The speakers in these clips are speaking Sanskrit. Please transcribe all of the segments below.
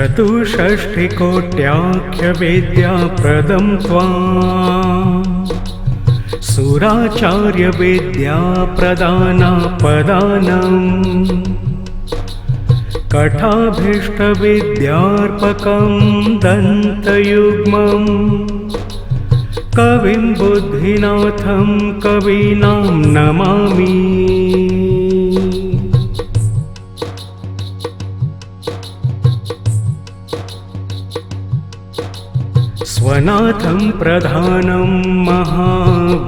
चतुष्षष्टिकोट्याख्यविद्याप्रदं त्वां सुराचार्यविद्याप्रदानापदानम् कठाभीष्टविद्यार्पकं दन्तयुग्मम् कविं बुद्धिनाथं कवीनां नमामि। स्वनाथं प्रधानं महाविघ्ननाथं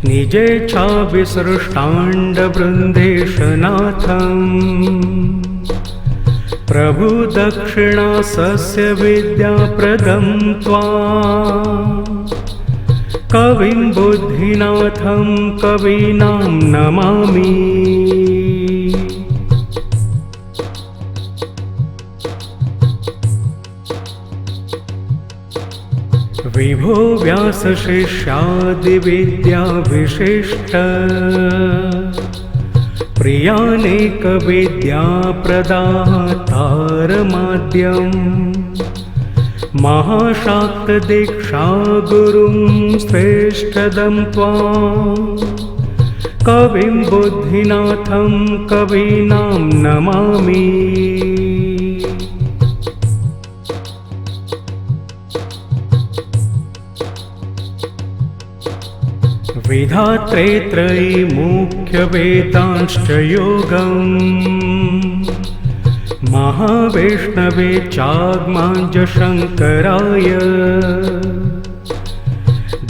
निजेच्छाविसृष्टाण्डवृन्देशनाथं प्रभुदक्षिणासस्य विद्याप्रदं त्वां कविं बुद्धिनाथं कवीनां नमामि। विभो व्यासशिष्यादिविद्याविशिष्ट प्रियानेकविद्याप्रदातारमाद्यं महाशाक्तदीक्षा गुरुं श्रेष्ठदं त्वां कविं बुद्धिनाथं कवीनां नमामि। विधात्रे त्रयीमुख्यवेदांश्च योगम् महाविष्णवे चाग्माञ्जशङ्कराय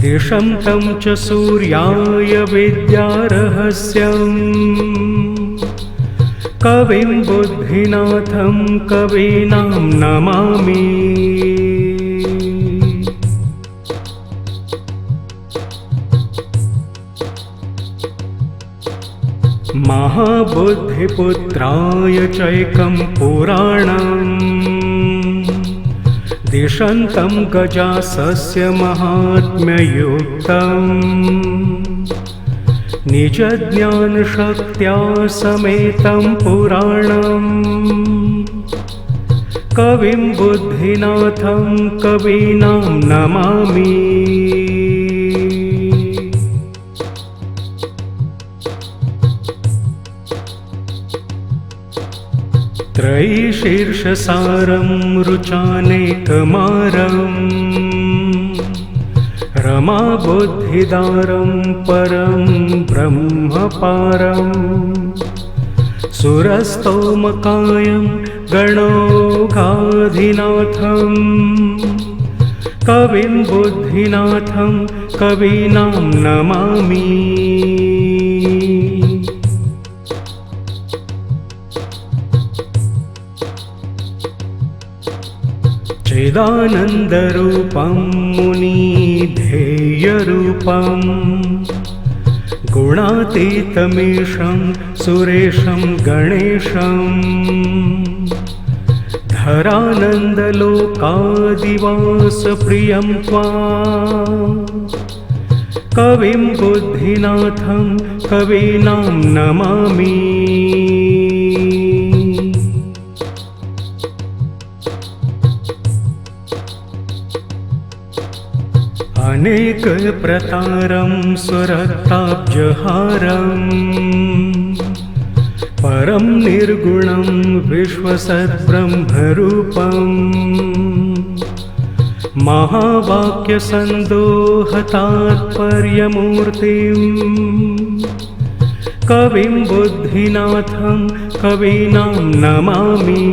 दिशं तं च सूर्याय विद्यारहस्यम् कविं बुद्धिनाथं कवीनां नमामि। महाबुद्धिपुत्राय चैकं पुराणम् दिशन्तं गजासस्य महात्म्ययुक्तम् निजज्ञानशक्त्या समेतं पुराणम् कविं बुद्धिनाथं कवीनां नमामि। त्रयीशीर्षसारं रुचानेकमारं रमाबुद्धिदारं परं ब्रह्मपारं सुरस्तोमकायं गणौघाधिनाथं कविं बुद्धिनाथं कवीनां नमामि। चिदानन्दरूपं मुनिधेयरूपं गुणातीतमीशं सुरेशं गणेशं धरानन्दलोकादिवासप्रियं त्वां कविं बुद्धिनाथं कवीनां नमामि। अनेकप्रतारं सुरक्ताब्जहारं परं निर्गुणं विश्वसद्ब्रह्मरूपं महावाक्यसन्दोहतात्पर्यमूर्तिं कविं बुद्धिनाथं कवीनां नमामि।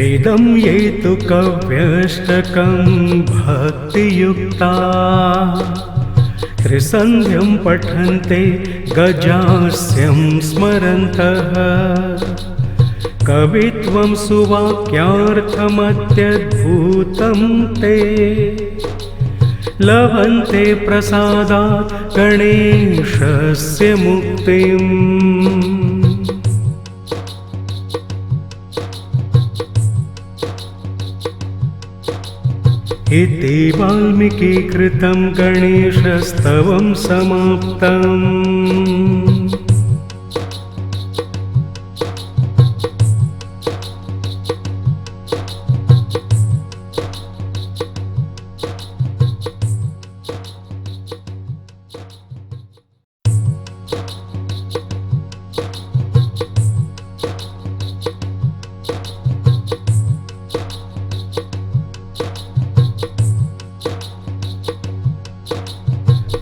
इदं ये तु कव्यष्टकं भक्तियुक्ता त्रिसन्ध्यं पठन्ते गजास्यं स्मरन्तः कवित्वं सुवाक्यार्थमत्यद्भुतं ते लभन्ते प्रसादात् गणेशस्य मुक्तिम्। इति वाल्मीकिकृतं गणेशस्तवं समाप्तम्।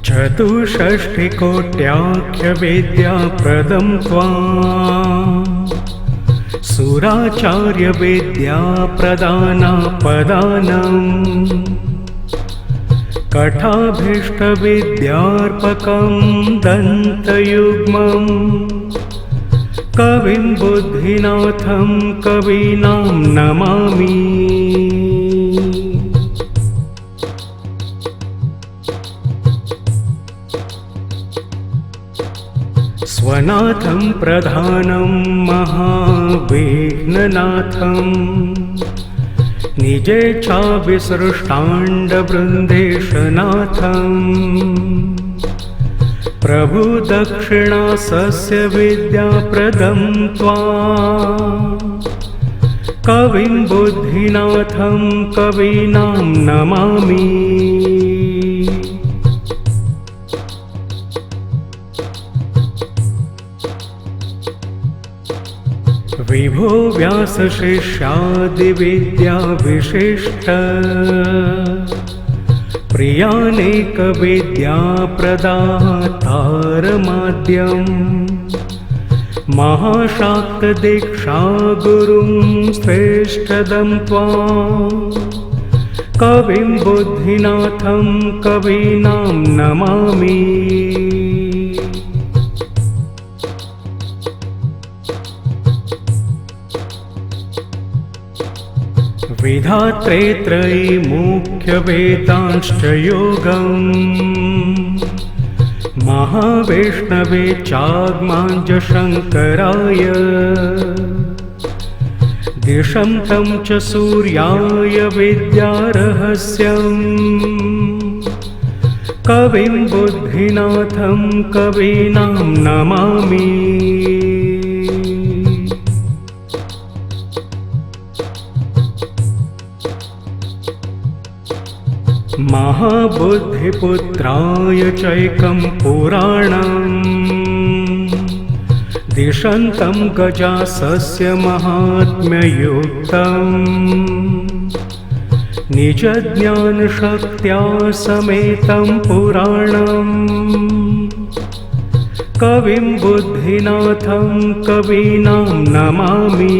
चतुष्षष्टिकोट्याख्यविद्याप्रदं त्वां सुराचार्यविद्याप्रदानापदानम् कठाभीष्टविद्यार्पकं दन्तयुग्मं कविं बुद्धिनाथं कवीनां नमामि। स्वनाथं प्रधानं महाविघ्ननाथं निजेच्छाविसृष्टाण्डवृन्देशनाथं प्रभुदक्षिणासस्य विद्याप्रदं त्वां कविं बुद्धिनाथं कवीनां नमामि। विभो व्यासशिष्यादिविद्याविशिष्ट प्रियानेकविद्याप्रदातारमाद्यं महाशाक्तदीक्षा गुरुं श्रेष्ठदं त्वां कविं बुद्धिनाथं कवीनां नमामि। विधात्रे त्रयीमुख्यवेदांश्च योगम् महावैष्णवे चाग्माञ्जशङ्कराय दिशं तं च सूर्याय विद्यारहस्यम् कविं बुद्धिनाथं कवीनां नमामि। महाबुद्धिपुत्राय चैकं पुराणम् दिशन्तं गजासस्य महात्म्ययुक्तम् निजज्ञानशक्त्या समेतं पुराणम् कविं बुद्धिनाथं कवीनां नमामि।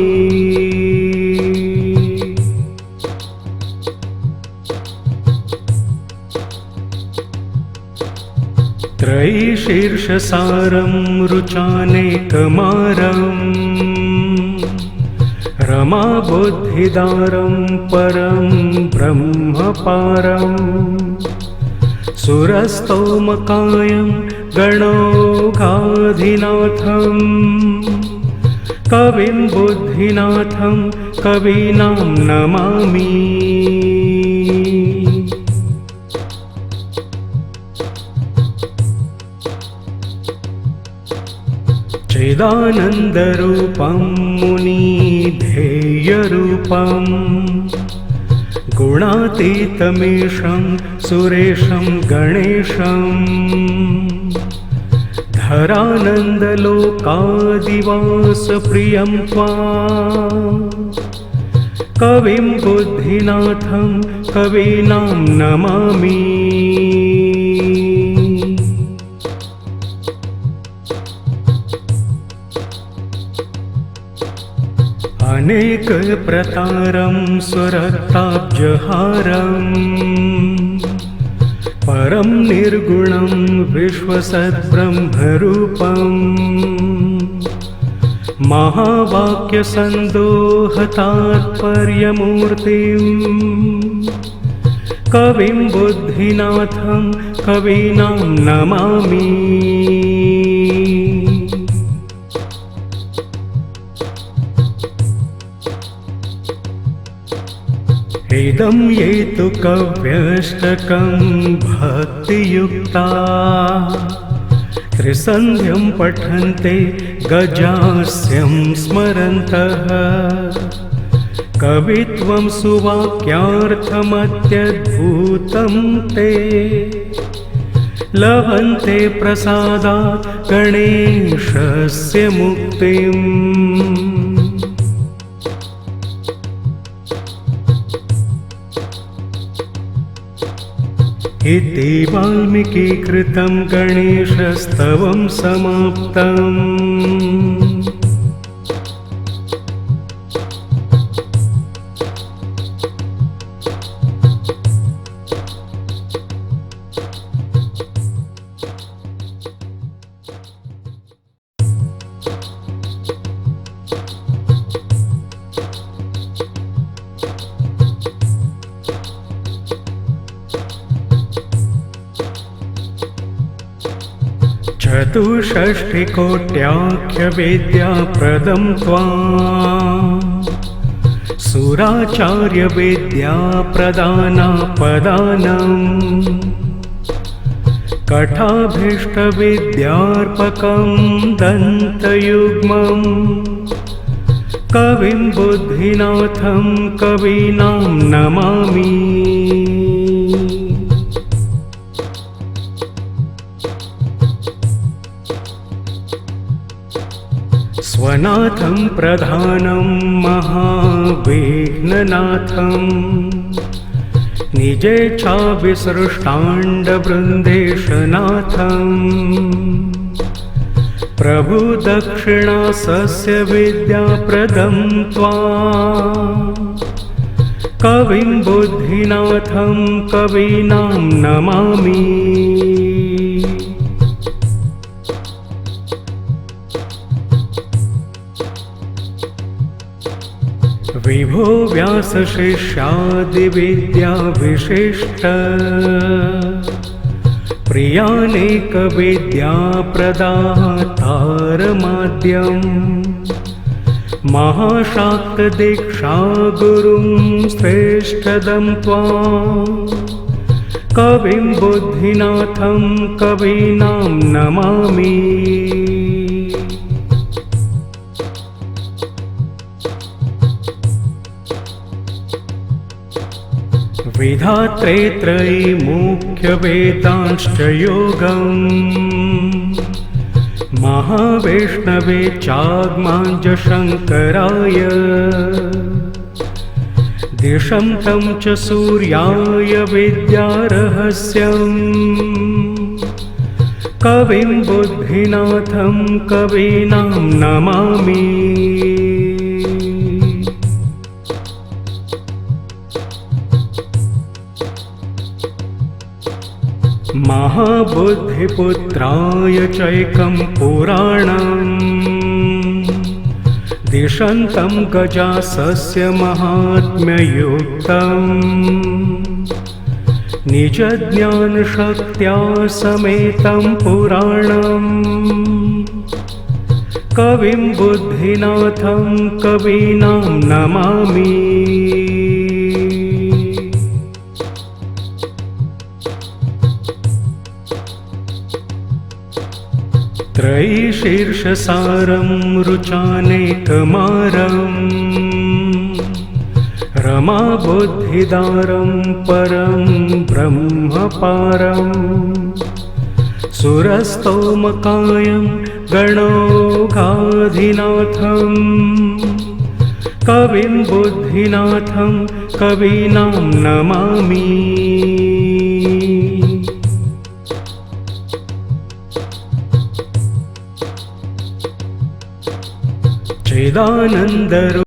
त्रयीशीर्षसारं रुचानेकमारम् रमाबुद्धिदारं परं ब्रह्मपारं सुरस्तोमकायं गणौघाधिनाथं कविं बुद्धिनाथं कवीनां नमामि। चिदानन्दरूपं मुनिधेयरूपं गुणातीतमीशं सुरेशं गणेशं धरानन्दलोकादिवासप्रियं त्वां कविं बुद्धिनाथं कवीनां नमामि। अनेकप्रतारं स्वरक्ताब्जहारं परं निर्गुणं विश्वसद्ब्रह्मरूपं महावाक्यसन्दोहतात्पर्यमूर्तिं कविं बुद्धिनाथं कवीनां नमामि। इदं ये तु कव्यष्टकं भक्तियुक्ता त्रिसन्ध्यं पठन्ते गजास्यं स्मरन्तः कवित्वं सुवाक्यार्थमत्यद्भुतं ते लभन्ते प्रसादात् गणेशस्य मुक्तिम्। इति वाल्मीकिकृतं गणेशस्तवं समाप्तम्। चतुष्षष्टिकोट्याख्यविद्याप्रदं त्वां सुराचार्यविद्याप्रदानापदानम् कठाभीष्टविद्यार्पकं दन्तयुग्मं कविं बुद्धिनाथं कवीनां नमामि। स्वनाथं प्रधानं महाविघ्ननाथं निजेच्छाविसृष्टाण्डवृन्देशनाथं प्रभुदक्षिणासस्य विद्याप्रदं त्वां कविं बुद्धिनाथं कवीनां नमामि। विभो व्यासशिष्यादिविद्याविशिष्ट प्रियानेकविद्याप्रदातारमाद्यं महाशाक्तदीक्षा गुरुं श्रेष्ठदं त्वां कविं बुद्धिनाथं कवीनां नमामि। विधात्रे त्रयीमुख्यवेदांश्च योगम् महावैष्णवे चाग्माञ्जशङ्कराय दिशं तं च सूर्याय विद्यारहस्यम् कविं बुद्धिनाथं कवीनां नमामि। महाबुद्धिपुत्राय चैकं पुराणम् दिशन्तं गजासस्य महात्म्ययुक्तम् निजज्ञानशक्त्या समेतं पुराणम् कविं बुद्धिनाथं कवीनां नमामि। त्रयीशीर्षसारं रुचानेकमारं रमाबुद्धिदारं परं ब्रह्मपारं सुरस्तोमकायं गणौघाधिनाथं कविं बुद्धिनाथं कवीनां नमामि। चिदानन्दरूपं